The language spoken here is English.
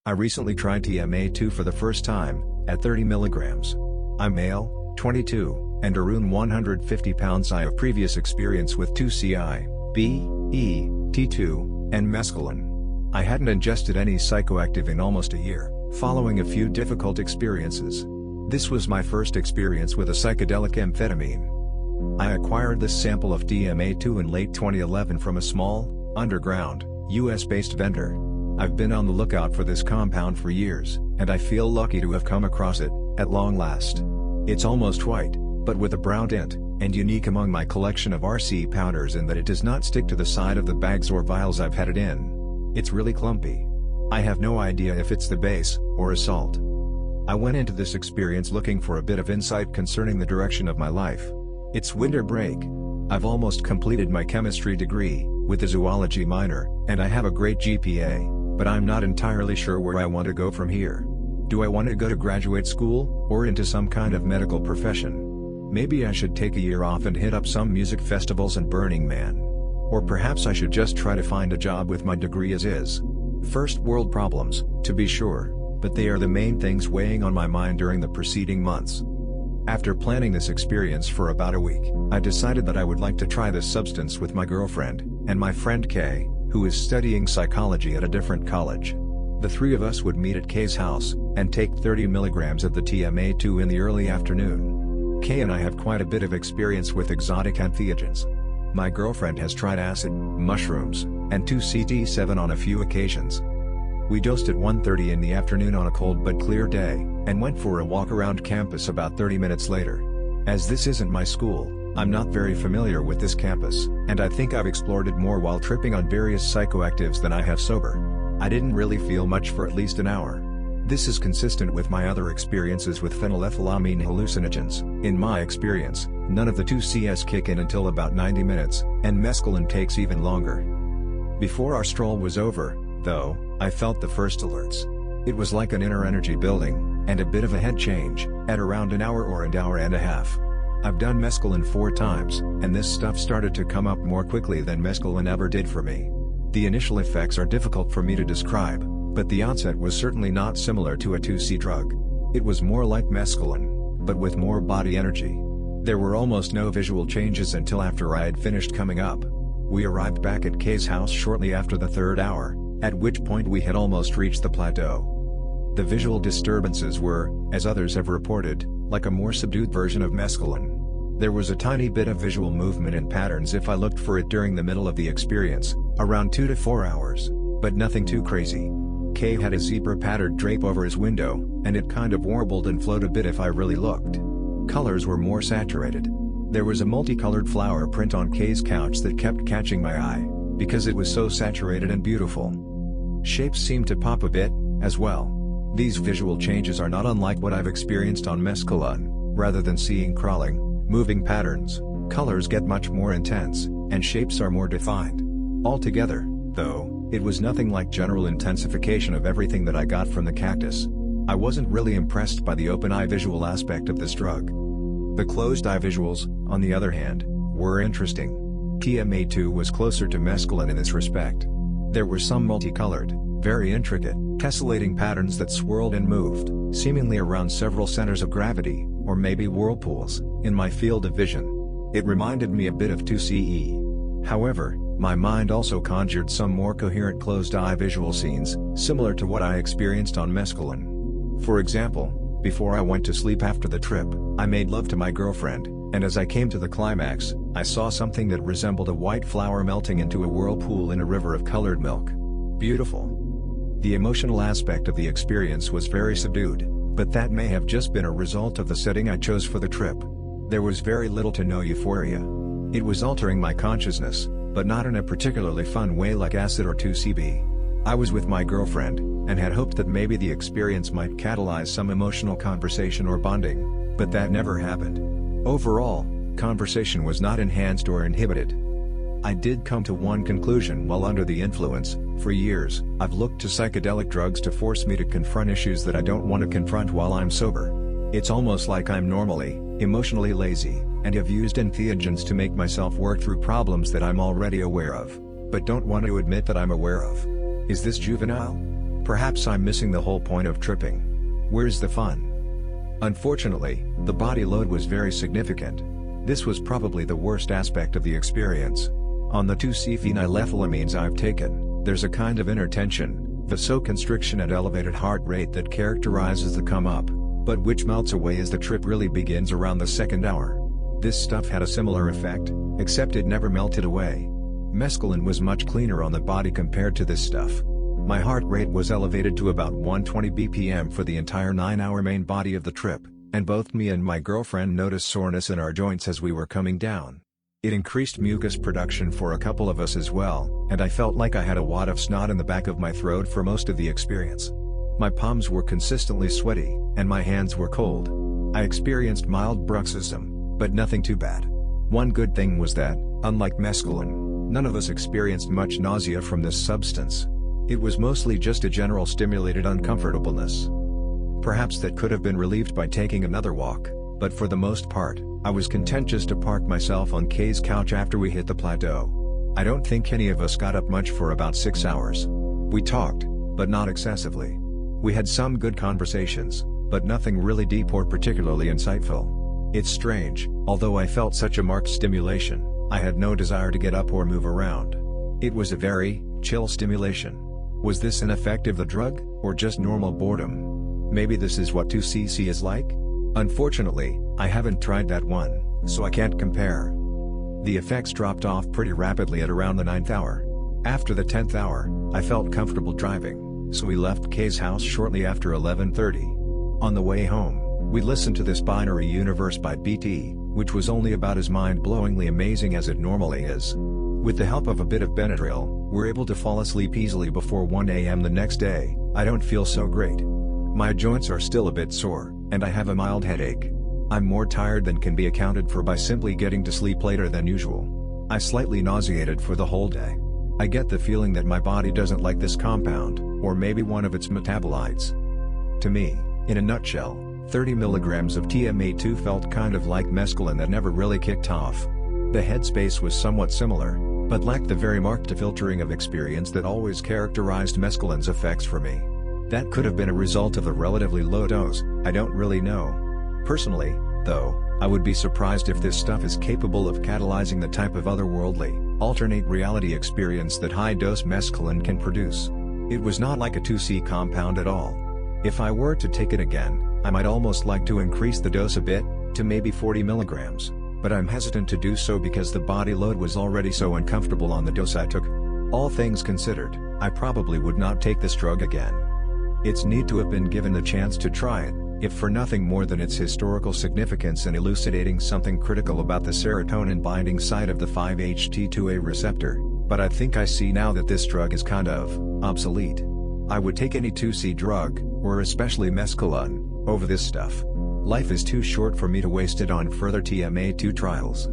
I recently tried TMA-2 for the first time, at 30 milligrams. I'm male, 22, and around 150 pounds. I have previous experience with 2CI, B, E, T2, and mescaline. I hadn't ingested any psychoactive in almost a year, following a few difficult experiences. This was my first experience with a psychedelic amphetamine. I acquired this sample of TMA-2 in late 2011 from a small, underground, US-based vendor. I've been on the lookout for this compound for years, and I feel lucky to have come across it, at long last. It's almost white, but with a brown tint, and unique among my collection of RC powders in that it does not stick to the side of the bags or vials I've had it in. It's really clumpy. I have no idea if it's the base, or a salt. I went into this experience looking for a bit of insight concerning the direction of my life. It's winter break. I've almost completed my chemistry degree, with a zoology minor, and I have a great GPA. But I'm not entirely sure where I want to go from here. Do I want to go to graduate school, or into some kind of medical profession? Maybe I should take a year off and hit up some music festivals and Burning Man. Or perhaps I should just try to find a job with my degree as is. First world problems, to be sure, but they are the main things weighing on my mind during the preceding months. After planning this experience for about a week, I decided that I would like to try this substance with my girlfriend, and my friend Kay, who is studying psychology at a different college. The three of us would meet at Kay's house, and take 30 milligrams of the TMA-2 in the early afternoon. Kay and I have quite a bit of experience with exotic entheogens. My girlfriend has tried acid, mushrooms, and 2CT7 on a few occasions. We dosed at 1:30 in the afternoon on a cold but clear day, and went for a walk around campus about 30 minutes later. As this isn't my school, I'm not very familiar with this campus, and I think I've explored it more while tripping on various psychoactives than I have sober. I didn't really feel much for at least an hour. This is consistent with my other experiences with phenylethylamine hallucinogens. In my experience, none of the 2Cs kick in until about 90 minutes, and mescaline takes even longer. Before our stroll was over, though, I felt the first alerts. It was like an inner energy building, and a bit of a head change, at around an hour or an hour and a half. I've done mescaline 4 times, and this stuff started to come up more quickly than mescaline ever did for me. The initial effects are difficult for me to describe, but the onset was certainly not similar to a 2C drug. It was more like mescaline, but with more body energy. There were almost no visual changes until after I had finished coming up. We arrived back at Kay's house shortly after the 3rd hour, at which point we had almost reached the plateau. The visual disturbances were, as others have reported, like a more subdued version of mescaline. There was a tiny bit of visual movement and patterns if I looked for it during the middle of the experience, around 2 to 4 hours, but nothing too crazy. Kay had a zebra-patterned drape over his window, and it kind of warbled and flowed a bit if I really looked. Colors were more saturated. There was a multicolored flower print on Kay's couch that kept catching my eye, because it was so saturated and beautiful. Shapes seemed to pop a bit, as well. These visual changes are not unlike what I've experienced on mescaline. Rather than seeing crawling, moving patterns, colors get much more intense, and shapes are more defined. Altogether, though, it was nothing like general intensification of everything that I got from the cactus. I wasn't really impressed by the open-eye visual aspect of this drug. The closed-eye visuals, on the other hand, were interesting. TMA-2 was closer to mescaline in this respect. There were some multicolored, very intricate, tessellating patterns that swirled and moved, seemingly around several centers of gravity, or maybe whirlpools, in my field of vision. It reminded me a bit of 2CE. However, my mind also conjured some more coherent closed-eye visual scenes, similar to what I experienced on mescaline. For example, before I went to sleep after the trip, I made love to my girlfriend, and as I came to the climax, I saw something that resembled a white flower melting into a whirlpool in a river of colored milk. Beautiful. The emotional aspect of the experience was very subdued, but that may have just been a result of the setting I chose for the trip. There was very little to no euphoria. It was altering my consciousness, but not in a particularly fun way like acid or 2CB. I was with my girlfriend, and had hoped that maybe the experience might catalyze some emotional conversation or bonding, but that never happened. Overall, conversation was not enhanced or inhibited. I did come to one conclusion while under the influence: for years, I've looked to psychedelic drugs to force me to confront issues that I don't want to confront while I'm sober. It's almost like I'm normally, emotionally lazy, and have used entheogens to make myself work through problems that I'm already aware of, but don't want to admit that I'm aware of. Is this juvenile? Perhaps I'm missing the whole point of tripping. Where's the fun? Unfortunately, the body load was very significant. This was probably the worst aspect of the experience. On the 2C-phenylethylamines I've taken, there's a kind of inner tension, vasoconstriction and elevated heart rate that characterizes the come up, but which melts away as the trip really begins around the second hour. This stuff had a similar effect, except it never melted away. Mescaline was much cleaner on the body compared to this stuff. My heart rate was elevated to about 120 BPM for the entire 9-hour main body of the trip, and both me and my girlfriend noticed soreness in our joints as we were coming down. It increased mucus production for a couple of us as well, and I felt like I had a wad of snot in the back of my throat for most of the experience. My palms were consistently sweaty, and my hands were cold. I experienced mild bruxism, but nothing too bad. One good thing was that, unlike mescaline, none of us experienced much nausea from this substance. It was mostly just a general stimulated uncomfortableness. Perhaps that could have been relieved by taking another walk, but for the most part, I was content just to park myself on Kay's couch after we hit the plateau. I don't think any of us got up much for about 6 hours. We talked, but not excessively. We had some good conversations, but nothing really deep or particularly insightful. It's strange, although I felt such a marked stimulation, I had no desire to get up or move around. It was a very chill stimulation. Was this an effect of the drug, or just normal boredom? Maybe this is what 2CC is like? Unfortunately, I haven't tried that one, so I can't compare. The effects dropped off pretty rapidly at around the 9th hour. After the 10th hour, I felt comfortable driving, so we left Kay's house shortly after 11:30. On the way home, we listened to This Binary Universe by BT, which was only about as mind-blowingly amazing as it normally is. With the help of a bit of Benadryl, we're able to fall asleep easily before 1 a.m. the next day. I don't feel so great. My joints are still a bit sore, and I have a mild headache. I'm more tired than can be accounted for by simply getting to sleep later than usual. I slightly nauseated for the whole day. I get the feeling that my body doesn't like this compound, or maybe one of its metabolites. To me, in a nutshell, 30 milligrams of TMA-2 felt kind of like mescaline that never really kicked off. The headspace was somewhat similar, but lacked the very marked filtering of experience that always characterized mescaline's effects for me. That could have been a result of the relatively low dose, I don't really know. Personally, though, I would be surprised if this stuff is capable of catalyzing the type of otherworldly, alternate reality experience that high-dose mescaline can produce. It was not like a 2C compound at all. If I were to take it again, I might almost like to increase the dose a bit, to maybe 40 milligrams, but I'm hesitant to do so because the body load was already so uncomfortable on the dose I took. All things considered, I probably would not take this drug again. It's neat to have been given the chance to try it, if for nothing more than its historical significance in elucidating something critical about the serotonin binding site of the 5-HT2A receptor, but I think I see now that this drug is kind of obsolete. I would take any 2C drug, or especially mescaline, over this stuff. Life is too short for me to waste it on further TMA-2 trials.